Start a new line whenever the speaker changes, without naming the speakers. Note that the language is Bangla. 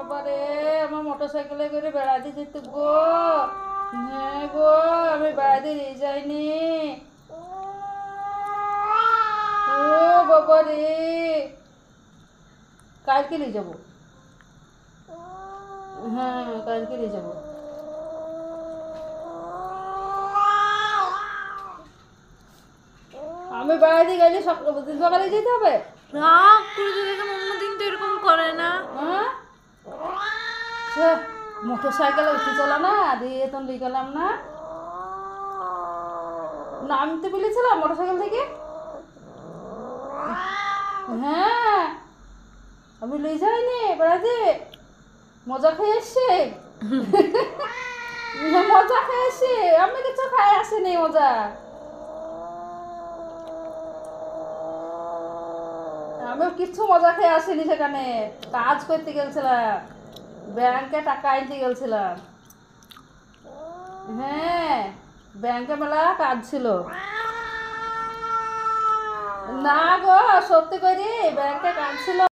বাবারে আমার মোটরসাইকেলে করে বেড়াতে যেতে গো। হ্যাঁ গো, আমি বেড়াতে নিয়ে যাইনি। ও বাবারে, কালকে নিয়ে যাবো। হ্যাঁ কালকে নিয়ে যাবো। আমি বেড়াতে গেলে সকালে যেতে হবে।
রাগ করে তো দেখুন, অন্যদিন তো এরকম করে না।
হ্যাঁ মোটর সাইকেলে উঠে চলা না, দিয়ে তো নিয়ে গেলাম না। নামতে বলেছিলাম মোটর সাইকেল থেকে। হ্যাঁ আমি লই যাইনি বেড়াতে, মজা খেয়ে এসছে। মজা খেয়ে এসছি, আমি কিছু খাই আসিনি মজা। আমি কিছু মজা খেয়ে আসিনি, সেখানে কাজ করতে গেছিলাম, ব্যাংকে টাকা আনতে গেছিলাম। হ্যাঁ ব্যাংকে মেলা কাজ ছিল। না গো সত্যি করে ব্যাংকে কাজ ছিল।